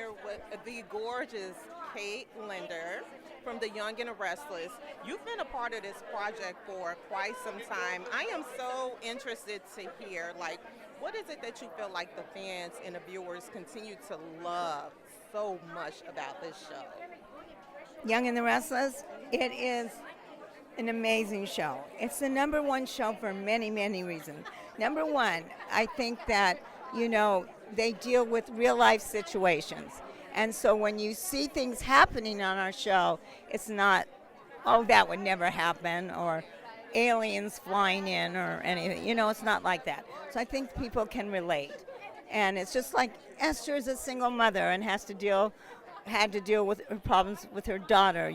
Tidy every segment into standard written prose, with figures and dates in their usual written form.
here with the gorgeous Kate Linder from The Young and the Restless. You've been a part of this project for quite some time. I am so interested to hear, like, what is it that you feel like the fans and the viewers continue to love so much about this show? Young and the Restless, it is an amazing show. It's the number one show for many, many reasons. Number one, I think that, they deal with real life situations. And so when you see things happening on our show, it's not, oh, that would never happen, or aliens flying in or anything. It's not like that. So I think people can relate. And it's just like Esther is a single mother and had to deal with her problems with her daughter,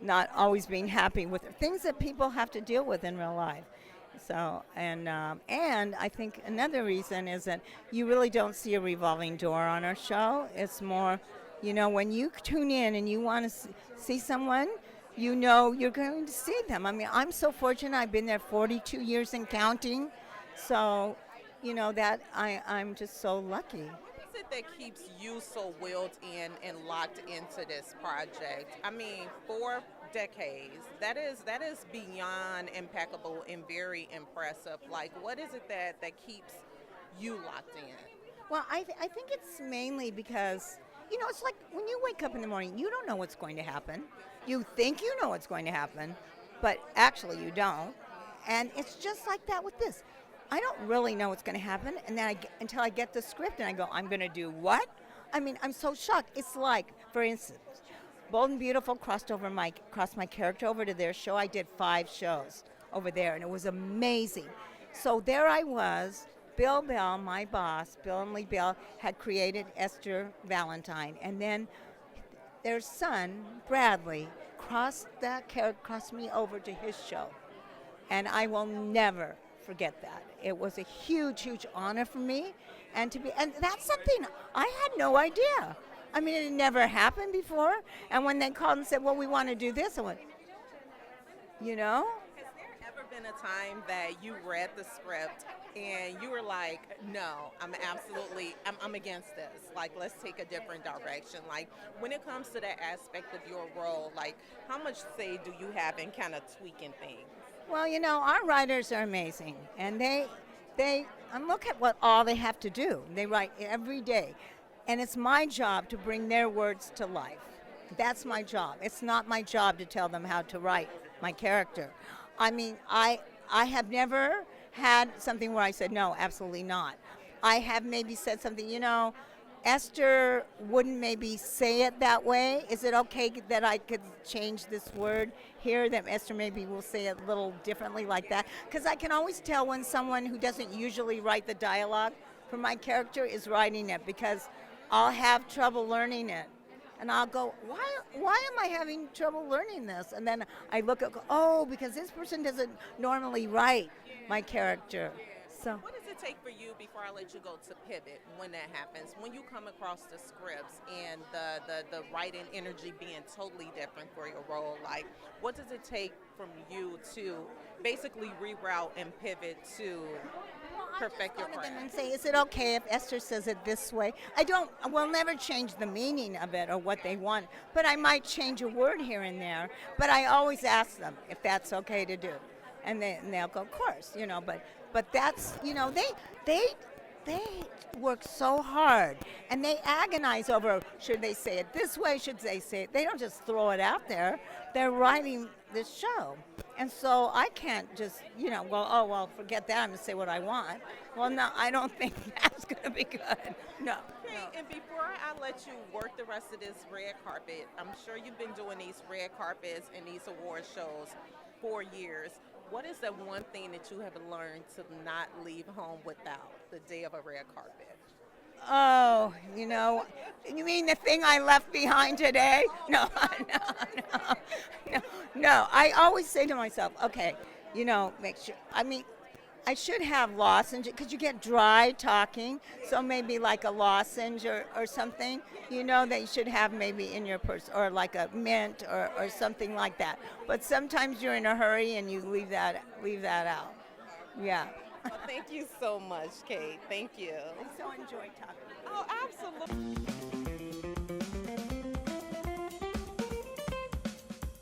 not always being happy with her. Things that people have to deal with in real life. So, and I think another reason is that you really don't see a revolving door on our show. It's more, when you tune in and you want to see someone, you're going to see them. I mean, I'm so fortunate. I've been there 42 years and counting. So, that I'm just so lucky. What is it that keeps you so willed in and locked into this project? I mean, 4 decades. That is beyond impeccable and very impressive. Like, what is it that keeps you locked in? Well, I think it's mainly because, it's like when you wake up in the morning, you don't know what's going to happen. You think you know what's going to happen, but actually you don't. And it's just like that with this. I don't really know what's going to happen, and then until I get the script and I go, I'm going to do what? I mean, I'm so shocked. It's like, for instance, Bold and Beautiful crossed my character over to their show. I did 5 shows over there, and it was amazing. So there I was. Bill Bell, my boss, Bill and Lee Bell, had created Esther Valentine, and then their son, Bradley, crossed me over to his show, and I will never forget that. It was a huge, huge honor for me, and that's something I had no idea. I mean, it had never happened before. And when they called and said, well, we want to do this, I went, Has there ever been a time that you read the script and you were like, no, I'm against this. Like, let's take a different direction. Like, when it comes to that aspect of your role, like, how much say do you have in kind of tweaking things? well, our writers are amazing. And and look at what all they have to do. They write every day. And it's my job to bring their words to life. That's my job. It's not my job to tell them how to write my character. I mean, I have never had something where I said, no, absolutely not. I have maybe said something, Esther wouldn't maybe say it that way. Is it okay that I could change this word here, that Esther maybe will say it a little differently like that? Because I can always tell when someone who doesn't usually write the dialogue for my character is writing it, because I'll have trouble learning it. And I'll go, why am I having trouble learning this? And then I look at, because this person doesn't normally write my character. So what does it take for you, before I let you go, to pivot when that happens? When you come across the scripts and the writing energy being totally different for your role, like, what does it take from you to basically reroute and pivot to perfect your craft? And say, is it okay if Esther says it this way? We'll never change the meaning of it or what they want, but I might change a word here and there. But I always ask them if that's okay to do. And they'll go, of course, but that's, they work so hard, and they agonize over, should they say it this way, should they say it? They don't just throw it out there. They're writing this show. And so I can't just, forget that, I'm going to say what I want. Well, no, I don't think that's going to be good. No. And before I let you work the rest of this red carpet, I'm sure you've been doing these red carpets and these award shows for years. What is the one thing that you have learned to not leave home without the day of a red carpet? Oh, you mean the thing I left behind today? No. I always say to myself, okay, make sure, I should have lozenge, because you get dry talking, so maybe like a lozenge or something, that you should have maybe in your purse, or like a mint or something like that. But sometimes you're in a hurry and you leave that out. Yeah. Well, thank you so much, Kate. Thank you. I so enjoyed talking. Oh, absolutely.